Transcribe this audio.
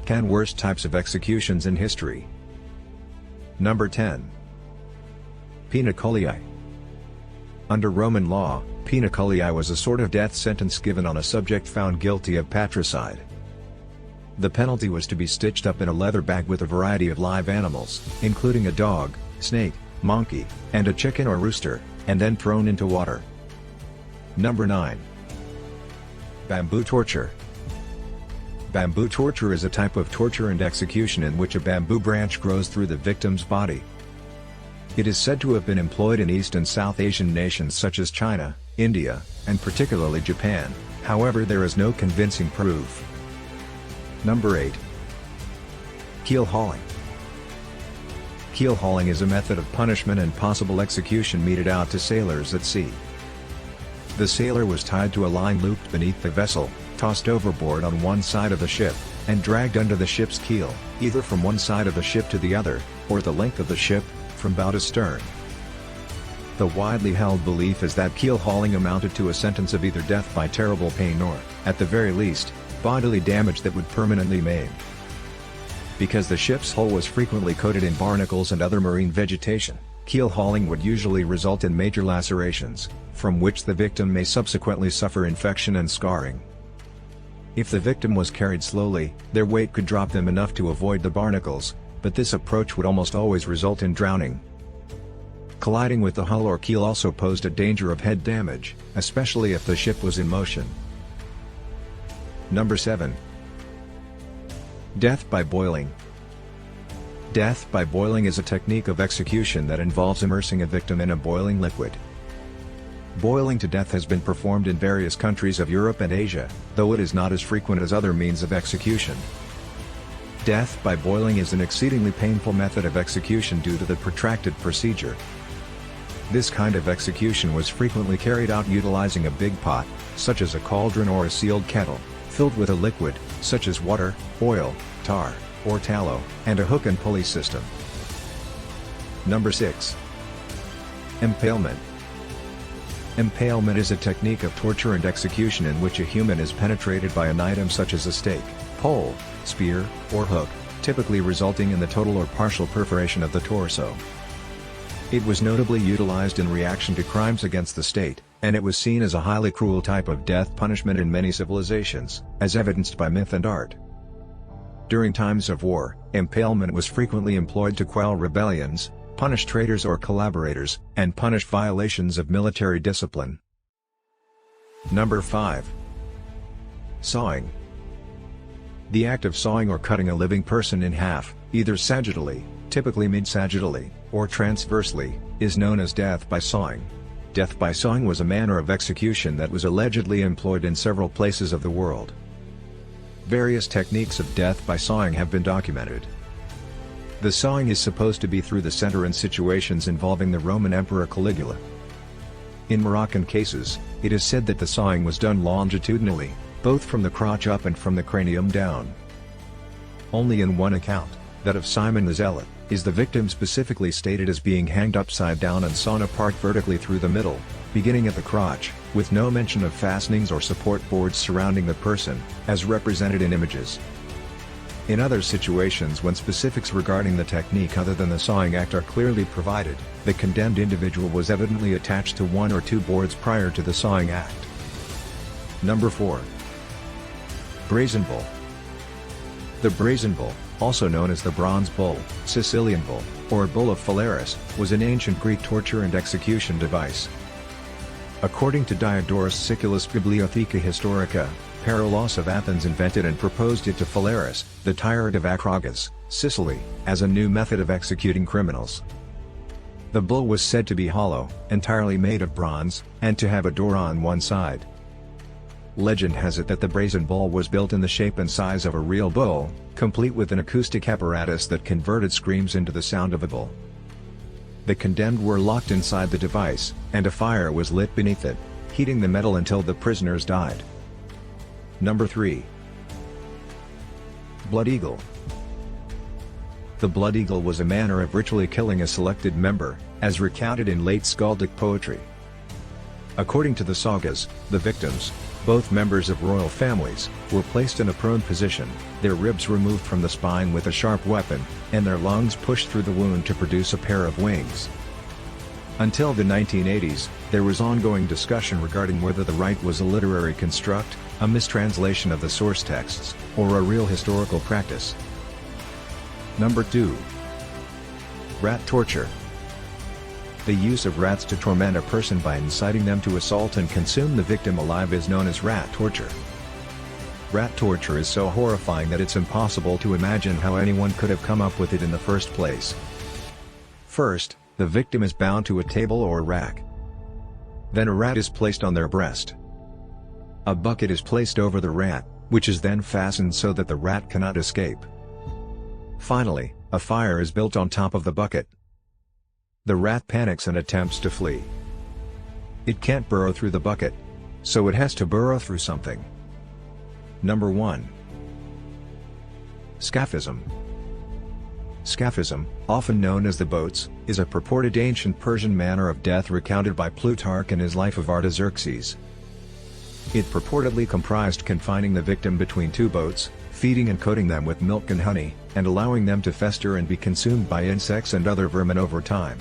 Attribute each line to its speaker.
Speaker 1: 10 Worst Types of Executions in History. Number 10. Poena culiae. Under Roman law, poena culiae was a sort of death sentence given on a subject found guilty of patricide. The penalty was to be stitched up in a leather bag with a variety of live animals, including a dog, snake, monkey, and a chicken or rooster, and then thrown into water. Number 9. Bamboo torture. Bamboo torture is a type of torture and execution in which a bamboo branch grows through the victim's body. It is said to have been employed in East and South Asian nations such as China, India, and particularly Japan, however there is no convincing proof. Number 8. Keel hauling. Keel hauling is a method of punishment and possible execution meted out to sailors at sea. The sailor was tied to a line looped beneath the vessel, tossed overboard on one side of the ship, and dragged under the ship's keel, either from one side of the ship to the other, or the length of the ship, from bow to stern. The widely held belief is that keel hauling amounted to a sentence of either death by terrible pain or, at the very least, bodily damage that would permanently maim. Because the ship's hull was frequently coated in barnacles and other marine vegetation, keel hauling would usually result in major lacerations, from which the victim may subsequently suffer infection and scarring. If the victim was carried slowly, their weight could drop them enough to avoid the barnacles, but this approach would almost always result in drowning. Colliding with the hull or keel also posed a danger of head damage, especially if the ship was in motion. Number 7. Death by boiling. Death by boiling is a technique of execution that involves immersing a victim in a boiling liquid. Boiling to death has been performed in various countries of Europe and Asia, though it is not as frequent as other means of execution. Death by boiling is an exceedingly painful method of execution due to the protracted procedure. This kind of execution was frequently carried out utilizing a big pot, such as a cauldron or a sealed kettle, filled with a liquid, such as water, oil, tar, or tallow, and a hook and pulley system. Number 6. Impalement. Impalement is a technique of torture and execution in which a human is penetrated by an item such as a stake, pole, spear, or hook, typically resulting in the total or partial perforation of the torso. It was notably utilized in reaction to crimes against the state, and it was seen as a highly cruel type of death punishment in many civilizations, as evidenced by myth and art. During times of war, impalement was frequently employed to quell rebellions, punish traitors or collaborators, and punish violations of military discipline. Number 5. Sawing. The act of sawing or cutting a living person in half, either sagittally, typically mid-sagittally, or transversely, is known as death by sawing. Death by sawing was a manner of execution that was allegedly employed in several places of the world. Various techniques of death by sawing have been documented. The sawing is supposed to be through the center in situations involving the Roman Emperor Caligula. In Moroccan cases, it is said that the sawing was done longitudinally, both from the crotch up and from the cranium down. Only in one account, that of Simon the Zealot, is the victim specifically stated as being hanged upside down and sawn apart vertically through the middle, beginning at the crotch, with no mention of fastenings or support boards surrounding the person, as represented in images. In other situations when specifics regarding the technique other than the sawing act are clearly provided, the condemned individual was evidently attached to one or two boards prior to the sawing act. Number 4. Brazen bull. The brazen bull, also known as the bronze bull, Sicilian bull, or bull of Phalaris, was an ancient Greek torture and execution device. According to Diodorus Siculus Bibliotheca Historica, Paralus of Athens invented and proposed it to Phalaris, the tyrant of Acragas, Sicily, as a new method of executing criminals. The bull was said to be hollow, entirely made of bronze, and to have a door on one side. Legend has it that the brazen bull was built in the shape and size of a real bull, complete with an acoustic apparatus that converted screams into the sound of a bull. The condemned were locked inside the device, and a fire was lit beneath it, heating the metal until the prisoners died. Number 3. Blood eagle. The blood eagle was a manner of ritually killing a selected member, as recounted in late skaldic poetry. According to the sagas, the victims, Both members of royal families were placed in a prone position, their ribs removed from the spine with a sharp weapon, and their lungs pushed through the wound to produce a pair of wings. Until the 1980s, there was ongoing discussion regarding whether the rite was a literary construct, a mistranslation of the source texts, or a real historical practice. Number 2. Rat torture. The use of rats to torment a person by inciting them to assault and consume the victim alive is known as rat torture. Rat torture is so horrifying that it's impossible to imagine how anyone could have come up with it in the first place. First, the victim is bound to a table or rack. Then a rat is placed on their breast. A bucket is placed over the rat, which is then fastened so that the rat cannot escape. Finally, a fire is built on top of the bucket. The rat panics and attempts to flee. It can't burrow through the bucket, so it has to burrow through something. Number 1. Scaphism. Scaphism, often known as the boats, is a purported ancient Persian manner of death recounted by Plutarch in his Life of Artaxerxes. It purportedly comprised confining the victim between two boats, feeding and coating them with milk and honey, and allowing them to fester and be consumed by insects and other vermin over time.